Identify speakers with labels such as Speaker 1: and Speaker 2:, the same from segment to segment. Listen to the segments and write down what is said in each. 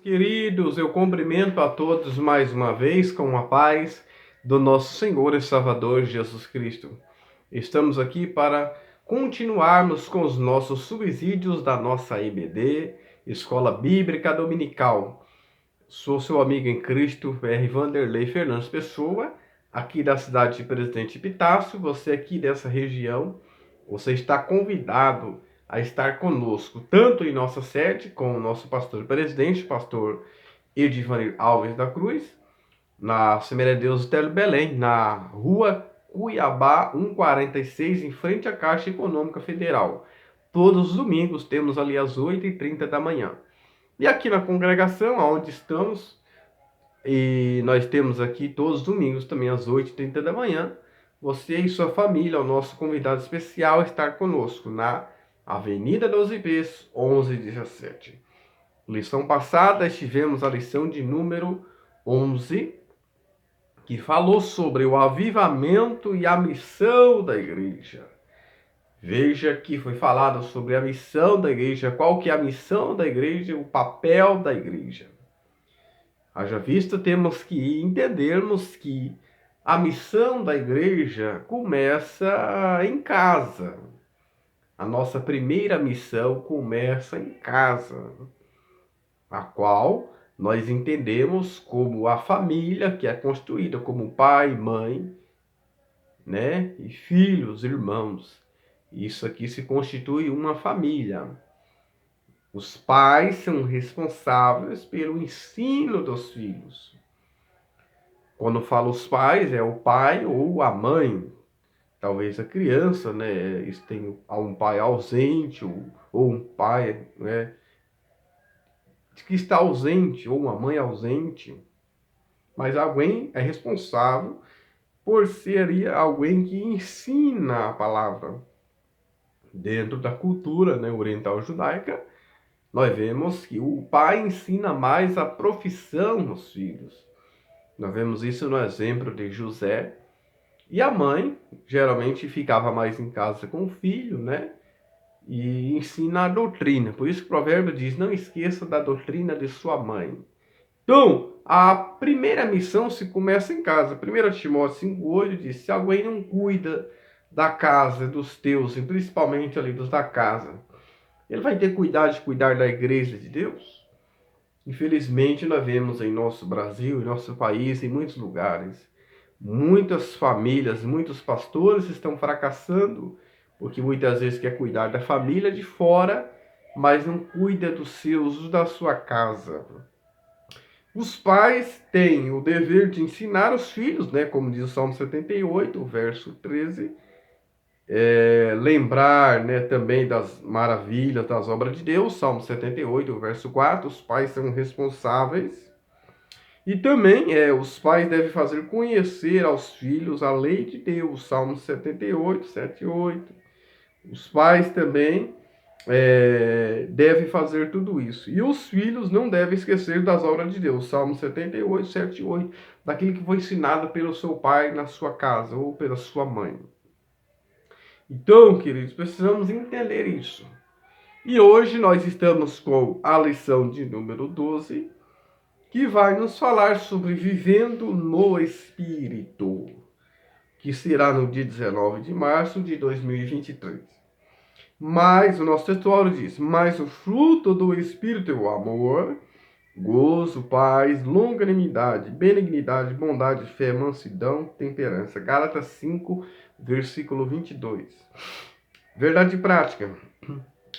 Speaker 1: Queridos, eu cumprimento a todos mais uma vez com a paz do nosso Senhor e Salvador Jesus Cristo. Estamos aqui para continuarmos com os nossos subsídios da nossa EBD, Escola Bíblica Dominical. Sou seu amigo em Cristo, R. Vanderlei Fernandes Pessoa, aqui da cidade de Presidente Epitácio. Você aqui dessa região, você está convidado a estar conosco, tanto em nossa sede, com o nosso pastor presidente, pastor Edivanir Alves da Cruz, na Assembleia de Deus Telo Belém, na rua Cuiabá 146, em frente à Caixa Econômica Federal. Todos os domingos temos ali às 8h30 da manhã. E aqui na congregação, onde estamos, e nós temos aqui todos os domingos também às 8h30 da manhã, você e sua família, o nosso convidado especial, estar conosco na Avenida dos Ipês, 1117. Lição passada, tivemos a lição de número 11, que falou sobre o avivamento e a missão da igreja. Veja que foi falado sobre a missão da igreja, qual que é a missão da igreja, o papel da igreja. Haja vista, temos que entendermos que a missão da igreja começa em casa. A nossa primeira missão começa em casa, a qual nós entendemos como a família, que é constituída como pai, mãe, né, e filhos, irmãos. Isso aqui se constitui uma família. Os pais são responsáveis pelo ensino dos filhos. Quando falo os pais, é o pai ou a mãe. Talvez a criança, né, tenha um pai ausente ou um pai, né, que está ausente, ou uma mãe ausente. Mas alguém é responsável por ser alguém que ensina a palavra. Dentro da cultura, né, oriental judaica, nós vemos que o pai ensina mais a profissão dos filhos. Nós vemos isso no exemplo de José. E a mãe, geralmente, ficava mais em casa com o filho, né? E ensina a doutrina. Por isso que o provérbio diz, não esqueça da doutrina de sua mãe. Então, a primeira missão se começa em casa. 1 Timóteo 5,8 diz, se alguém não cuida da casa, dos teus, e principalmente ali dos da casa, ele vai ter cuidado de cuidar da igreja de Deus? Infelizmente, nós vemos em nosso Brasil, em nosso país, em muitos lugares, muitas famílias, muitos pastores estão fracassando, porque muitas vezes quer cuidar da família de fora, mas não cuida dos seus, da sua casa. Os pais têm o dever de ensinar os filhos, né, como diz o Salmo 78, verso 13, lembrar, né, também das maravilhas das obras de Deus, Salmo 78, verso 4, os pais são responsáveis. E também os pais devem fazer conhecer aos filhos a lei de Deus, Salmo 78, 7 e 8. Os pais também devem fazer tudo isso. E os filhos não devem esquecer das obras de Deus, Salmo 78, 7 e 8, daquilo que foi ensinado pelo seu pai na sua casa ou pela sua mãe. Então, queridos, precisamos entender isso. E hoje nós estamos com a lição de número 12, que vai nos falar sobre vivendo no Espírito, que será no dia 19 de março de 2023. Mas o nosso textuário diz, mas o fruto do Espírito é o amor, gozo, paz, longanimidade, benignidade, bondade, fé, mansidão, temperança. Gálatas 5, versículo 22. Verdade prática.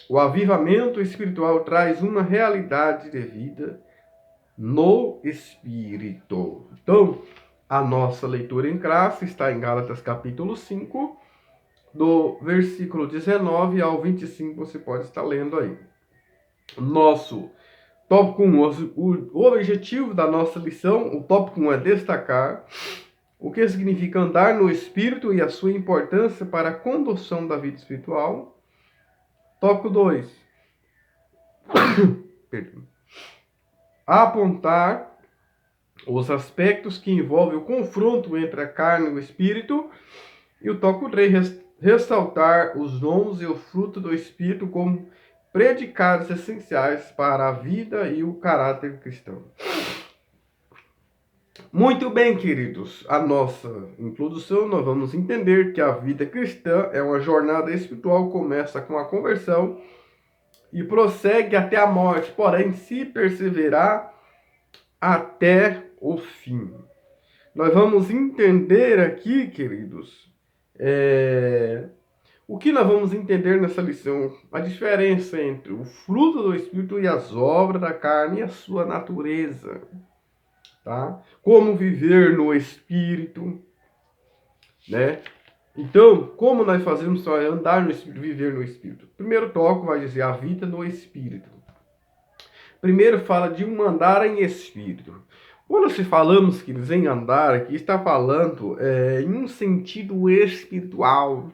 Speaker 1: O avivamento espiritual traz uma realidade de vida no Espírito. Então, a nossa leitura em classe está em Gálatas capítulo 5, do versículo 19 ao 25, você pode estar lendo aí. Nosso tópico 1, o objetivo da nossa lição, o tópico 1 é destacar o que significa andar no Espírito e a sua importância para a condução da vida espiritual. Tópico 2, apontar os aspectos que envolvem o confronto entre a carne e o Espírito. E o tópico 3, ressaltar os dons e o fruto do Espírito como predicados essenciais para a vida e o caráter cristão. Muito bem, queridos, a nossa introdução, nós vamos entender que a vida cristã é uma jornada espiritual, começa com a conversão e prossegue até a morte, porém, se perseverar até o fim. Nós vamos entender aqui, queridos, o que nós vamos entender nessa lição? A diferença entre o fruto do Espírito e as obras da carne e a sua natureza. Tá? Como viver no Espírito, né? Então, como nós fazemos para andar no Espírito, viver no Espírito? Primeiro tópico vai dizer a vida no Espírito. Primeiro fala de um andar em Espírito. Quando se falamos que em andar aqui, está falando em um sentido espiritual.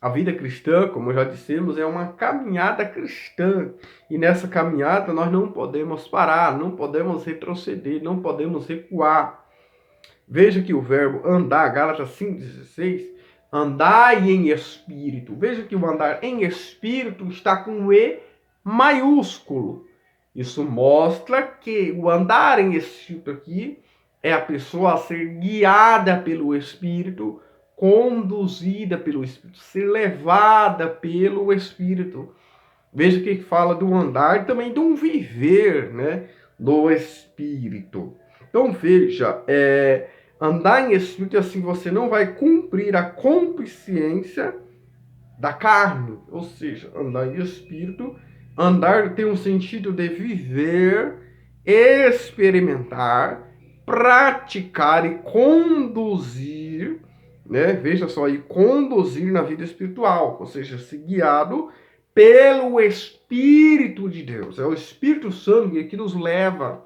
Speaker 1: A vida cristã, como já dissemos, é uma caminhada cristã. E nessa caminhada nós não podemos parar, não podemos retroceder, não podemos recuar. Veja que o verbo andar, Gálatas 5,16, andai em espírito. Veja que o andar em espírito está com E maiúsculo. Isso mostra que o andar em espírito aqui é a pessoa a ser guiada pelo Espírito, conduzida pelo Espírito, ser levada pelo Espírito. Veja que fala do andar e também de um viver, né, do Espírito. Então veja, andar em Espírito, assim você não vai cumprir a concupiscência da carne, ou seja, andar em Espírito, andar tem um sentido de viver, experimentar, praticar e conduzir, né? Veja só aí, conduzir na vida espiritual, ou seja, ser guiado pelo Espírito de Deus. É o Espírito Santo que nos leva,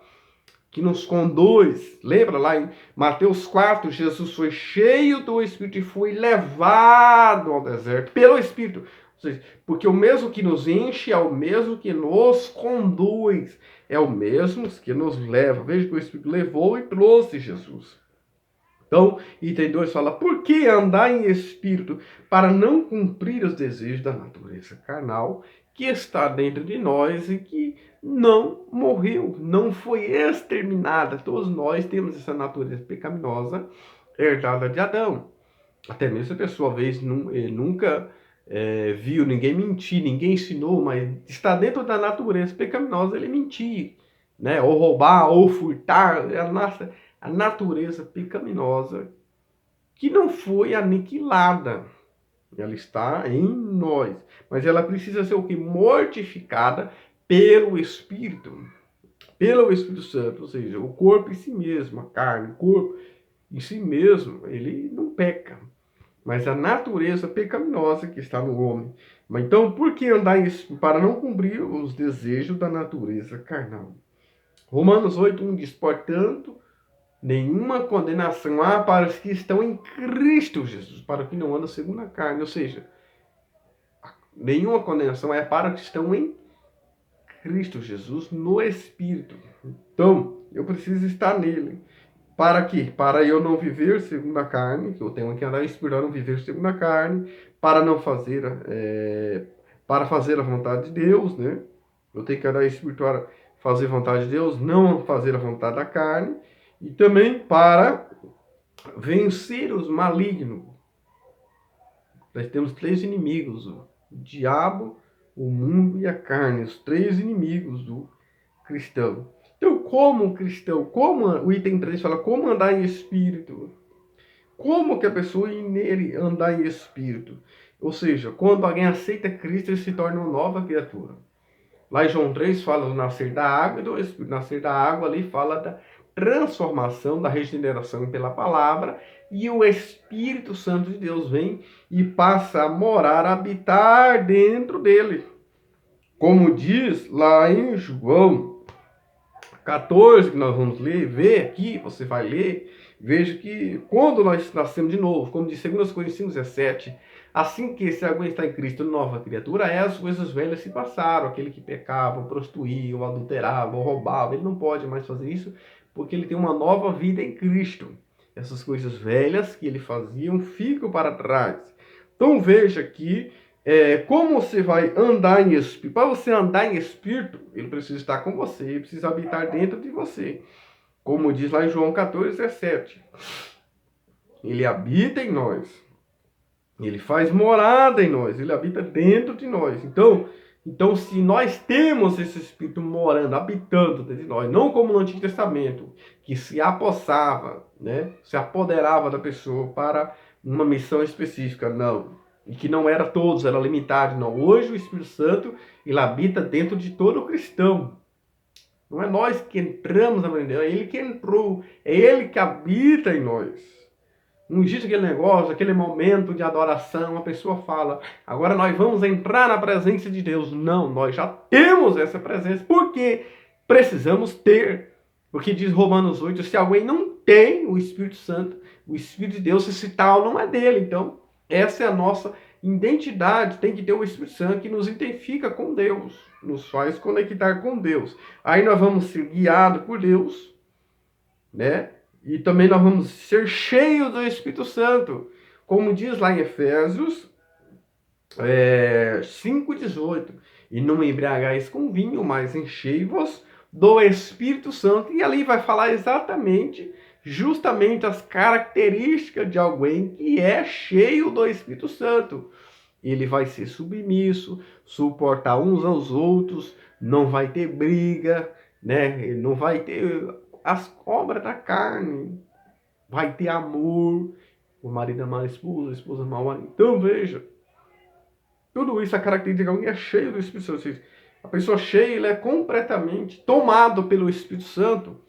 Speaker 1: que nos conduz. Lembra lá em Mateus 4, Jesus foi cheio do Espírito e foi levado ao deserto pelo Espírito. Ou seja, porque o mesmo que nos enche é o mesmo que nos conduz, é o mesmo que nos leva. Veja que o Espírito levou e trouxe Jesus. Então, item 2 fala, por que andar em espírito? Para não cumprir os desejos da natureza carnal que está dentro de nós e que não morreu, não foi exterminada. Todos nós temos essa natureza pecaminosa herdada de Adão. Até mesmo a pessoa, às vezes, nunca viu ninguém mentir, ninguém ensinou, mas está dentro da natureza pecaminosa ele mentir, né? Ou roubar, ou furtar. A natureza pecaminosa que não foi aniquilada. Ela está em nós. Mas ela precisa ser o que? Mortificada pelo Espírito. Pelo Espírito Santo. Ou seja, o corpo em si mesmo, a carne, o corpo em si mesmo, ele não peca. Mas a natureza pecaminosa que está no homem. Mas então, por que andar isso? Para não cumprir os desejos da natureza carnal. Romanos 8:1 diz, portanto, nenhuma condenação há para os que estão em Cristo Jesus, para os que não andam segundo a carne. Ou seja, nenhuma condenação é para os que estão em Cristo Jesus no Espírito. Então, eu preciso estar nele. Para quê? Para eu não viver segundo a carne, que eu tenho que andar espiritual, não viver segundo a carne, para não fazer, para fazer a vontade de Deus, né? Eu tenho que andar espiritual, fazer a vontade de Deus, não fazer a vontade da carne, e também para vencer os malignos. Nós temos 3 inimigos, o diabo, o mundo e a carne, os 3 inimigos do cristão. Então, como cristão, como o item 3 fala, como andar em espírito? Como que a pessoa nele andar em espírito? Ou seja, quando alguém aceita Cristo, ele se torna uma nova criatura. Lá em João 3 fala do nascer da água e do espírito. Nascer da água ali fala da transformação, da regeneração pela palavra, e o Espírito Santo de Deus vem e passa a morar, a habitar dentro dele. Como diz lá em João 14, que nós vamos ler, ver aqui, você vai ler, veja que quando nós nascemos de novo, como diz 2 Coríntios 5:17, assim que se alguém está em Cristo, nova criatura, as coisas velhas se passaram. Aquele que pecava, prostituía, ou adulterava, ou roubava, ele não pode mais fazer isso, porque ele tem uma nova vida em Cristo. Essas coisas velhas que ele fazia ficam para trás. Então veja que Como você vai andar em espírito? Para você andar em espírito, ele precisa estar com você, ele precisa habitar dentro de você. Como diz lá em João 14:17. Ele habita em nós. Ele faz morada em nós, ele habita dentro de nós. Então, se nós temos esse Espírito morando, habitando dentro de nós, não como no Antigo Testamento, que se apossava, né, se apoderava da pessoa para uma missão específica, não. E que não era todos, era limitado, não. Hoje o Espírito Santo, ele habita dentro de todo cristão. Não é nós que entramos na Deus, é ele que entrou, é ele que habita em nós. Não existe aquele negócio, aquele momento de adoração, a pessoa fala, agora nós vamos entrar na presença de Deus. Não, nós já temos essa presença, porque precisamos ter. Porque diz Romanos 8, se alguém não tem o Espírito Santo, o Espírito de Deus, esse tal não é dele. Então, essa é a nossa identidade, tem que ter o Espírito Santo que nos identifica com Deus, nos faz conectar com Deus. Aí nós vamos ser guiados por Deus, né? E também nós vamos ser cheios do Espírito Santo. Como diz lá em Efésios 5:18. E não embriagais com vinho, mas enchei-vos do Espírito Santo. E ali vai falar justamente as características de alguém que é cheio do Espírito Santo. Ele vai ser submisso, suportar uns aos outros, não vai ter briga, né? Não vai ter as obras da carne, vai ter amor, o marido amar a esposa amar o marido. Então veja, tudo isso, a característica de alguém é cheio do Espírito Santo. A pessoa cheia, ele é completamente tomado pelo Espírito Santo,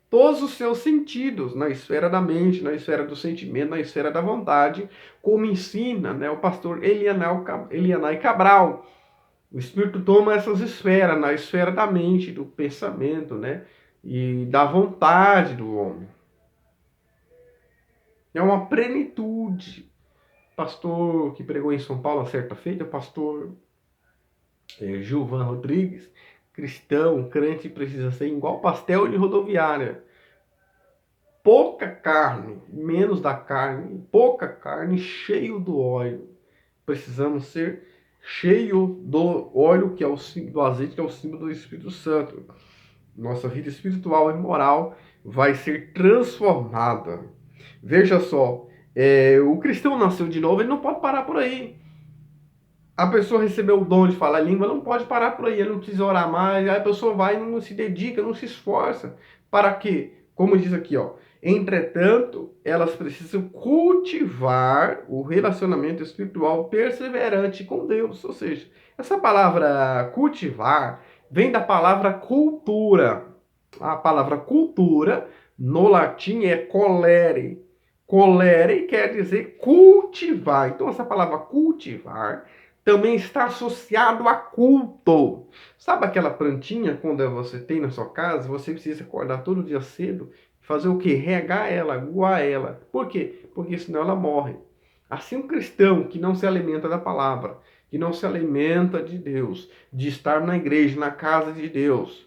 Speaker 1: todos os seus sentidos, na esfera da mente, na esfera do sentimento, na esfera da vontade, como ensina, né, o pastor Elianai Cabral. O Espírito toma essas esferas, na esfera da mente, do pensamento, né, e da vontade do homem. É uma plenitude. Pastor que pregou em São Paulo certa feita, o pastor Gilvan Rodrigues, cristão, crente, precisa ser igual pastel de rodoviária. Pouca carne, menos da carne, pouca carne, cheio do óleo. Precisamos ser cheio do óleo, que é o símbolo do azeite, que é o símbolo do Espírito Santo. Nossa vida espiritual e moral vai ser transformada. Veja só, o cristão nasceu de novo, ele não pode parar por aí. A pessoa recebeu o dom de falar língua, não pode parar por aí, ele não precisa orar mais, aí a pessoa vai e não se dedica, não se esforça. Para quê? Como diz aqui, ó. Entretanto, elas precisam cultivar o relacionamento espiritual perseverante com Deus. Ou seja, essa palavra cultivar vem da palavra cultura. A palavra cultura, no latim, é colere. Colere quer dizer cultivar. Então, essa palavra cultivar também está associado a culto. Sabe aquela plantinha quando você tem na sua casa, você precisa acordar todo dia cedo, fazer o quê? Regar ela, aguar ela. Por quê? Porque senão ela morre. Assim um cristão que não se alimenta da palavra, que não se alimenta de Deus, de estar na igreja, na casa de Deus,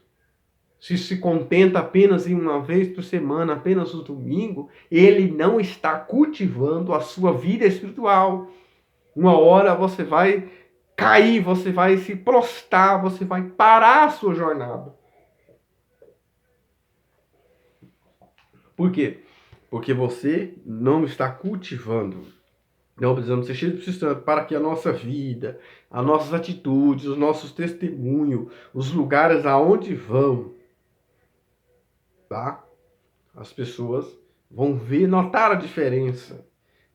Speaker 1: se contenta apenas em uma vez por semana, apenas no domingo, ele não está cultivando a sua vida espiritual. Uma hora você vai cair, você vai se prostrar, você vai parar a sua jornada. Por quê? Porque você não está cultivando. Não precisamos ser cheios do Espírito Santo para que a nossa vida, as nossas atitudes, os nossos testemunhos, os lugares aonde vão, tá? As pessoas vão ver, notar a diferença.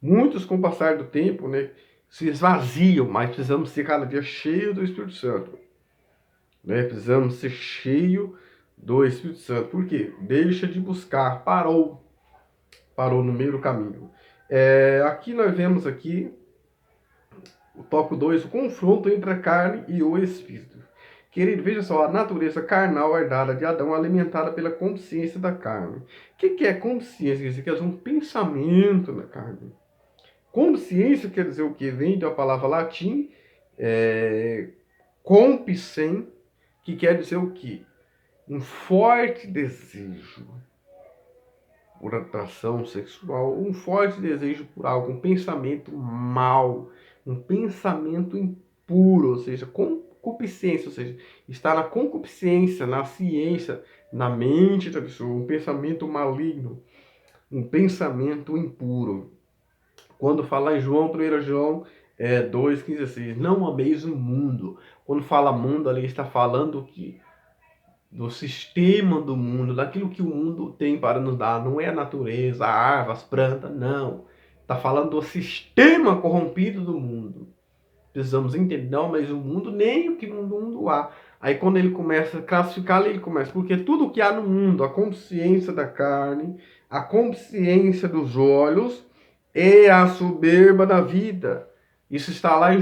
Speaker 1: Muitos, com o passar do tempo, né, se esvaziam, mas precisamos ser cada dia cheios do Espírito Santo. Né? Precisamos ser cheios do Espírito Santo. Por quê? Deixa de buscar, parou no meio do caminho. Aqui nós vemos aqui o tópico 2, o confronto entre a carne e o Espírito. Querido, veja só, a natureza carnal herdada de Adão alimentada pela consciência da carne. O que é consciência? Quer dizer que é um pensamento na carne. Consciência quer dizer o que? Vem da palavra latim, compicem, que quer dizer o que? Um forte desejo por atração sexual, um forte desejo por algo, um pensamento mau, um pensamento impuro, ou seja, concupiscência, ou seja, está na concupiscência, na ciência, na mente da pessoa, um pensamento maligno, um pensamento impuro. Quando fala em João, 1 João 2,15, não ameis o mundo. Quando fala mundo, ali está falando que do sistema do mundo, daquilo que o mundo tem para nos dar. Não é a natureza, a árvore, as plantas, não. Está falando do sistema corrompido do mundo. Precisamos entender, não, mas o mundo, nem o que no mundo há. Aí quando ele começa a classificar, ele começa, porque tudo que há no mundo, a consciência da carne, a consciência dos olhos e a soberba da vida. Isso está lá em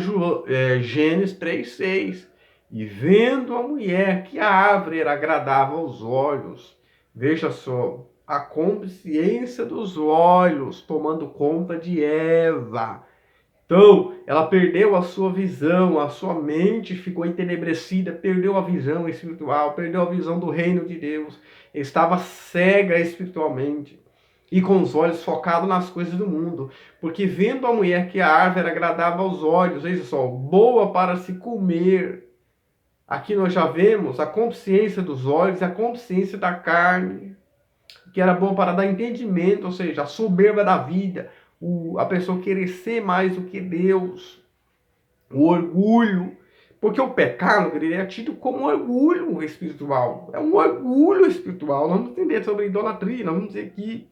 Speaker 1: Gênesis 3,6. E vendo a mulher que a árvore era agradável aos olhos, veja só, a consciência dos olhos tomando conta de Eva. Então, ela perdeu a sua visão, a sua mente ficou entenebrecida, perdeu a visão espiritual, perdeu a visão do reino de Deus, estava cega espiritualmente e com os olhos focados nas coisas do mundo, porque vendo a mulher que a árvore era agradável aos olhos, veja só, boa para se comer. Aqui nós já vemos a consciência dos olhos e a consciência da carne, que era boa para dar entendimento, ou seja, a soberba da vida, a pessoa querer ser mais do que Deus, o orgulho, porque o pecado, querido, é tido como um orgulho espiritual, é um orgulho espiritual. Nós vamos entender sobre idolatria, nós vamos dizer aqui,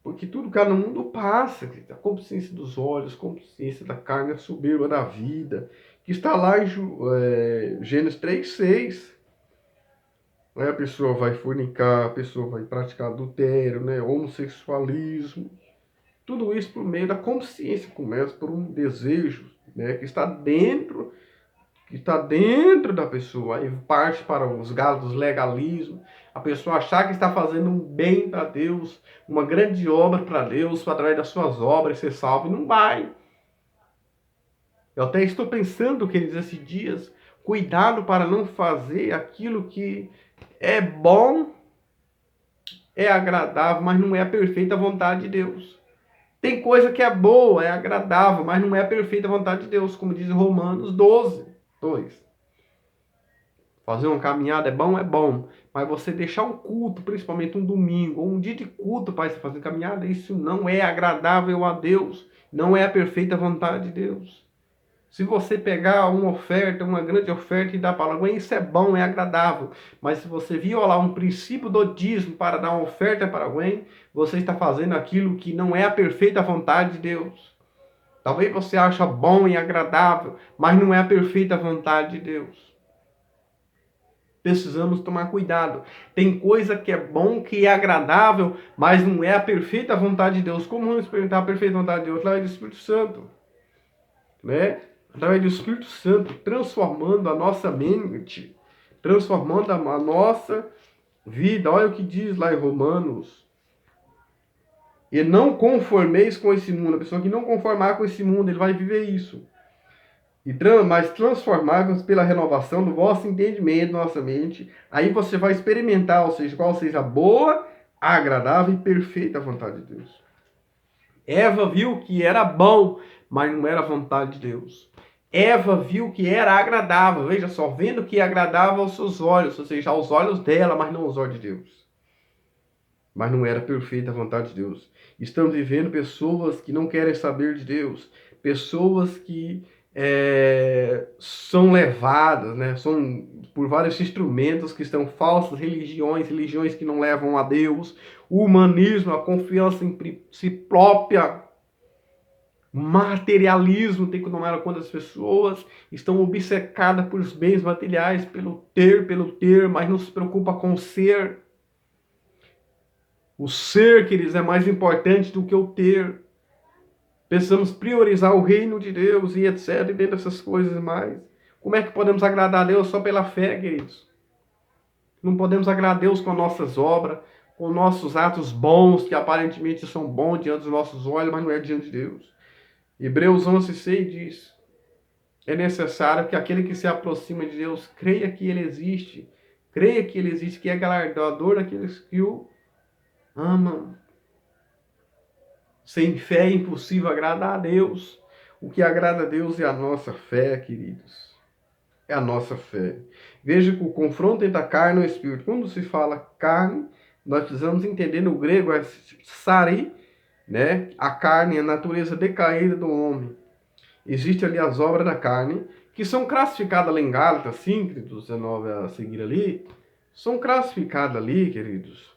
Speaker 1: porque tudo que há no mundo passa, querido, a consciência dos olhos, a consciência da carne, a soberba da vida, que está lá em Gênesis 3,6. Aí a pessoa vai fornicar, a pessoa vai praticar adultério, né, homossexualismo. Tudo isso por meio da consciência, começa por um desejo, né, que está dentro da pessoa. Aí parte para os galos dos legalismos, a pessoa achar que está fazendo um bem para Deus, uma grande obra para Deus, através das suas obras ser salvo, e não vai. Eu até estou pensando que esses dias, cuidado para não fazer aquilo que é bom, é agradável, mas não é a perfeita vontade de Deus. Tem coisa que é boa, é agradável, mas não é a perfeita vontade de Deus, como diz Romanos 12, 2. Fazer uma caminhada é bom, mas você deixar um culto, principalmente um domingo, ou um dia de culto para fazer caminhada, isso não é agradável a Deus, não é a perfeita vontade de Deus. Se você pegar uma oferta, uma grande oferta e dar para alguém, isso é bom, é agradável. Mas se você violar um princípio do dízimo para dar uma oferta para alguém, você está fazendo aquilo que não é a perfeita vontade de Deus. Talvez você ache bom e agradável, mas não é a perfeita vontade de Deus. Precisamos tomar cuidado. Tem coisa que é bom, que é agradável, mas não é a perfeita vontade de Deus. Como vamos experimentar a perfeita vontade de Deus? Através do Espírito Santo, né? Através do Espírito Santo, transformando a nossa mente, transformando a nossa vida. Olha o que diz lá em Romanos. E não conformeis com esse mundo. A pessoa que não conformar com esse mundo, ele vai viver isso. Mas transformar-vos pela renovação do vosso entendimento, nossa mente. Aí você vai experimentar, ou seja, qual seja a boa, agradável e perfeita vontade de Deus. Eva viu que era bom, mas não era a vontade de Deus. Eva viu que era agradável, veja só, vendo que agradava aos seus olhos, ou seja, aos olhos dela, mas não aos olhos de Deus. Mas não era perfeita a vontade de Deus. Estamos vivendo pessoas que não querem saber de Deus, pessoas que são levadas, né, são por vários instrumentos que estão falsas, religiões que não levam a Deus, o humanismo, a confiança em si própria, materialismo tem que tomar conta das pessoas, estão obcecadas por bens materiais, pelo ter, mas não se preocupa com o ser. O ser, queridos, é mais importante do que o ter. Precisamos priorizar o reino de Deus e etc. E dentro dessas coisas mais. Como é que podemos agradar a Deus só pela fé, queridos? Não podemos agradar a Deus com nossas obras, com nossos atos bons, que aparentemente são bons diante dos nossos olhos, mas não é diante de Deus. Hebreus 11:6 diz: é necessário que aquele que se aproxima de Deus creia que Ele existe, que é galardoador daqueles que o amam. Sem fé é impossível agradar a Deus. O que agrada a Deus é a nossa fé, queridos. É a nossa fé. Veja que o confronto entre a carne e o espírito. Quando se fala carne, nós precisamos entender no grego é sari, né? A carne é a natureza decaída do homem. Existem ali as obras da carne, que são classificadas lá em Gálatas 5, 19 a seguir ali, são classificadas ali, queridos.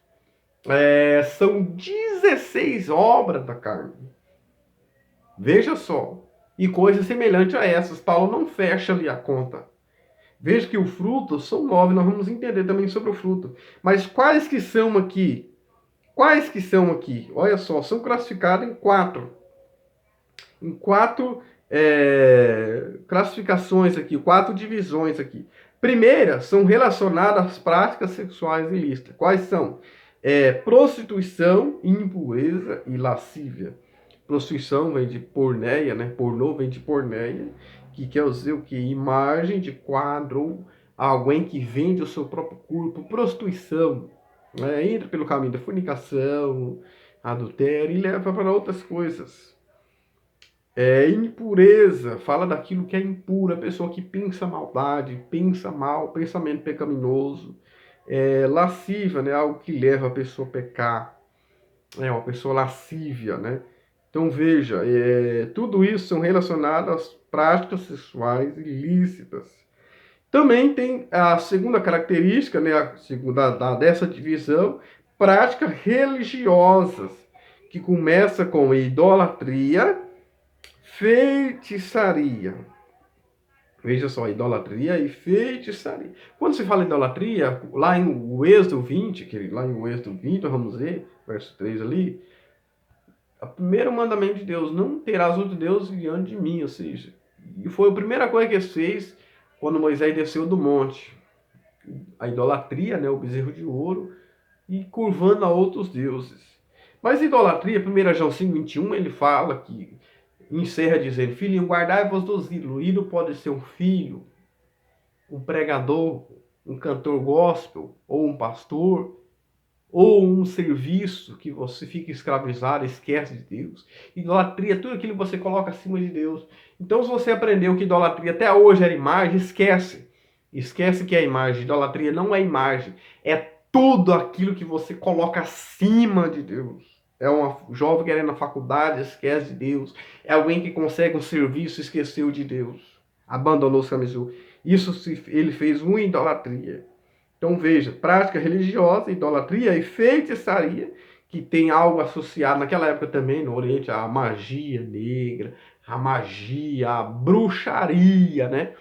Speaker 1: São 16 obras da carne. Veja só. E coisas semelhantes a essas. Paulo não fecha ali a conta. Veja que o fruto são 9, nós vamos entender também sobre o fruto. Mas quais que são aqui? Quais que são aqui? Olha só, são classificados em 4. Em 4 classificações aqui, 4 divisões aqui. Primeira, são relacionadas às práticas sexuais ilícitas. Quais são? Prostituição, impureza e lascívia. Prostituição vem de porneia, né? Pornô vem de porneia, que quer dizer o que? Imagem de quadro, ou alguém que vende o seu próprio corpo. Prostituição, né? Entra pelo caminho da fornicação, adultério e leva para outras coisas. Impureza, fala daquilo que é impuro, a pessoa que pensa maldade, pensa mal, pensamento pecaminoso. Lascívia, né? Algo que leva a pessoa a pecar. Uma pessoa lascívia, né? Então veja, tudo isso são relacionados às práticas sexuais ilícitas. Também tem a segunda característica, né, a segunda dessa divisão, práticas religiosas, que começa com idolatria, feitiçaria. Veja só, idolatria e feitiçaria. Quando se fala idolatria, lá em Êxodo 20, querido, lá em Êxodo 20, vamos ver, verso 3 ali, o primeiro mandamento de Deus, não terás outro Deus diante de mim, ou seja, e foi a primeira coisa que ele fez quando Moisés desceu do monte. A idolatria, né, o bezerro de ouro, e curvando a outros deuses. Mas idolatria, 1 João 5,21, ele fala que, encerra dizendo, filhinho, guardai-vos dos ídolos. O ídolo pode ser um filho, um pregador, um cantor gospel, ou um pastor, ou um serviço que você fica escravizado, esquece de Deus. Idolatria, tudo aquilo que você coloca acima de Deus. Então, se você aprendeu que idolatria até hoje era imagem, esquece. Esquece que é imagem. Idolatria não é imagem. É tudo aquilo que você coloca acima de Deus. É um jovem querendo na faculdade, esquece de Deus. É alguém que consegue um serviço, esqueceu de Deus. Abandonou os caminhos. Isso ele fez uma idolatria. Então veja, prática religiosa, idolatria e feitiçaria, que tem algo associado naquela época também no Oriente, a magia negra, a magia, a bruxaria, né?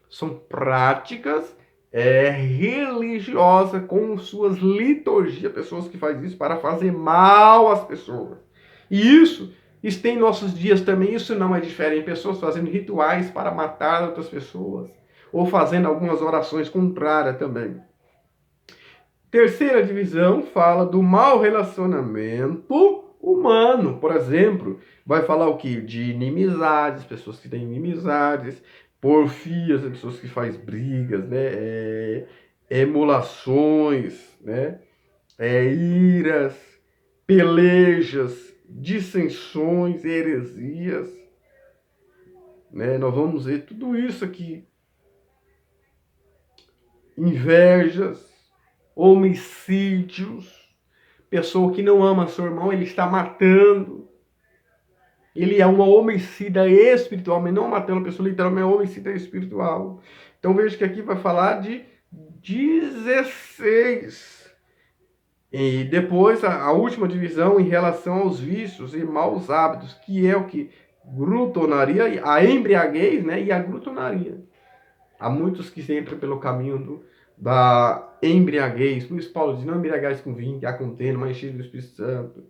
Speaker 1: São práticas religiosas com suas liturgias, pessoas que fazem isso para fazer mal às pessoas. E isso tem em nossos dias também, isso não é diferente, pessoas fazendo rituais para matar outras pessoas, ou fazendo algumas orações contrárias também. Terceira divisão fala do mau relacionamento humano. Por exemplo, vai falar o que? De inimizades, pessoas que têm inimizades, porfias, pessoas que fazem brigas, né? Emulações, né? Iras, pelejas, dissensões, heresias. Né? Nós vamos ver tudo isso aqui. Invejas, homicídios, pessoa que não ama seu irmão, ele está matando. Ele é uma homicida espiritual, mas não matando a pessoa, literalmente é uma homicida espiritual. Então veja que aqui vai falar de 16. E depois a última divisão em relação aos vícios e maus hábitos, que é o que? Glutonaria, a embriaguez, né? E a glutonaria. Há muitos que entram pelo caminho da embriaguez. Por isso Paulo diz, não embriaguez com vinho, que há contendo, mas cheio do Espírito Santo.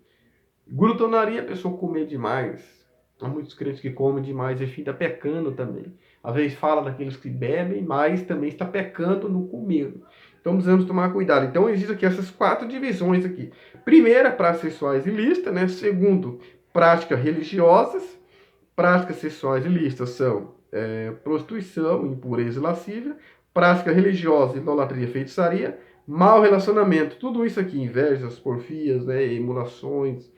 Speaker 1: Glutonaria, a pessoa comer demais. Há muitos crentes que comem demais e fica pecando também. Às vezes fala daqueles que bebem, mas também está pecando no comer. Então precisamos tomar cuidado. Então existem aqui essas 4 divisões aqui. Primeira, práticas sexuais ilícitas, né? Segundo, práticas religiosas. Práticas sexuais ilícitas são prostituição, impureza e lascívia, prática religiosa, idolatria, feitiçaria, mau relacionamento, tudo isso aqui, invejas, porfias, né, emulações,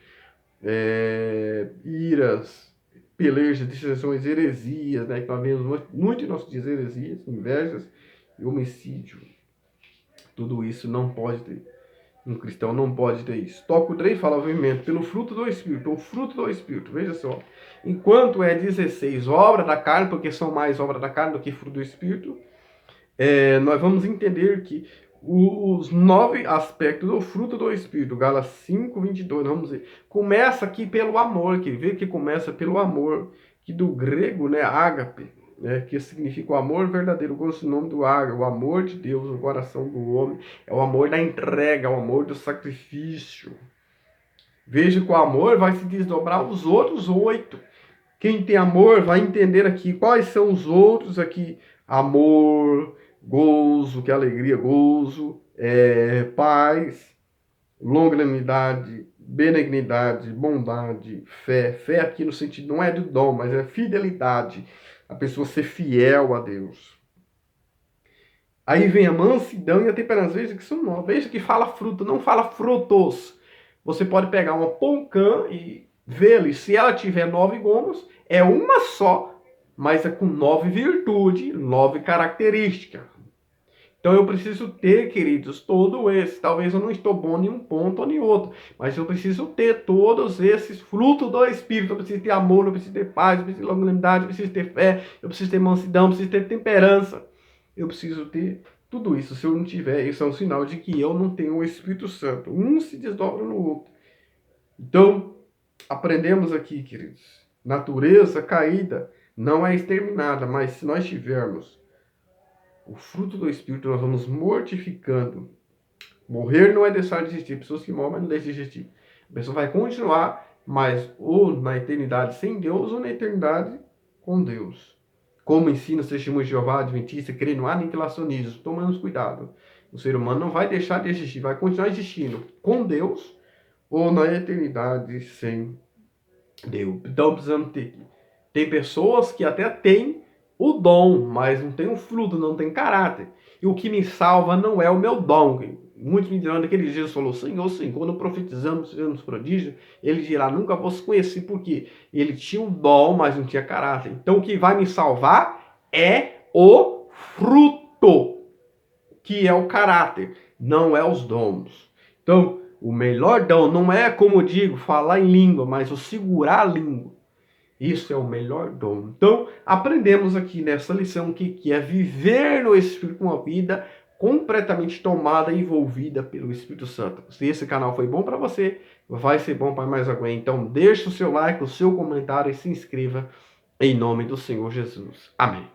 Speaker 1: iras, pelejas, dissensões, heresias, né? Que nós vemos muito em nossos dias, heresias, invejas e homicídio. Tudo isso não pode ter. Um cristão não pode ter isso. Tópico 3 fala, obviamente, pelo fruto do Espírito, o fruto do Espírito. Veja só. Enquanto é 16 obra da carne, porque são mais obra da carne do que fruto do Espírito, nós vamos entender que os 9 aspectos do fruto do Espírito, Gálatas 5, 22, vamos dizer, começa aqui pelo amor, que vê que começa pelo amor, que do grego, né, ágape, né, que significa o amor verdadeiro, o nome do ágape, o amor de Deus no coração do homem, é o amor da entrega, o amor do sacrifício. Veja que o amor vai se desdobrar os outros 8. Quem tem amor vai entender aqui quais são os outros aqui, amor, gozo, que é alegria, gozo, paz, longanimidade, benignidade, bondade, fé. Fé aqui no sentido, não é do dom, mas é fidelidade. A pessoa ser fiel a Deus. Aí vem a mansidão e a temperança. Veja que são 9. Veja que fala fruto, não fala frutos. Você pode pegar uma poncã e ver ali, se ela tiver 9 gomos, é uma só, mas é com 9 virtudes, 9 características. Então eu preciso ter, queridos, todo esse. Talvez eu não estou bom em um ponto ou em outro, mas eu preciso ter todos esses frutos do Espírito. Eu preciso ter amor, eu preciso ter paz, eu preciso ter longanimidade, eu preciso ter fé, eu preciso ter mansidão, eu preciso ter temperança. Eu preciso ter tudo isso. Se eu não tiver, isso é um sinal de que eu não tenho o Espírito Santo. Um se desdobra no outro. Então, aprendemos aqui, queridos, natureza caída não é exterminada, mas se nós tivermos o fruto do Espírito, nós vamos mortificando. Morrer não é deixar de existir. Pessoas que morrem, mas não deixam de existir. A pessoa vai continuar, mas ou na eternidade sem Deus, ou na eternidade com Deus. Como ensina o testemunho de Jeová, Adventista, crê no aniquilacionismo. Tomamos cuidado. O ser humano não vai deixar de existir, vai continuar existindo com Deus, ou na eternidade sem Deus. Então precisamos ter. Tem pessoas que até têm o dom, mas não tem o fruto, não tem caráter. E o que me salva não é o meu dom. Muitos me dirão naqueles dias, falou, Senhor, sim, quando profetizamos, fizemos prodígio, ele dirá, nunca vos conheci, porque ele tinha o dom, mas não tinha caráter. Então o que vai me salvar é o fruto, que é o caráter, não é os dons. Então, o melhor dom não é, como eu digo, falar em língua, mas o segurar a língua. Isso é o melhor dom. Então, aprendemos aqui nessa lição que é viver no Espírito com uma vida completamente tomada e envolvida pelo Espírito Santo. Se esse canal foi bom para você, vai ser bom para mais alguém. Então, deixe o seu like, o seu comentário e se inscreva em nome do Senhor Jesus. Amém.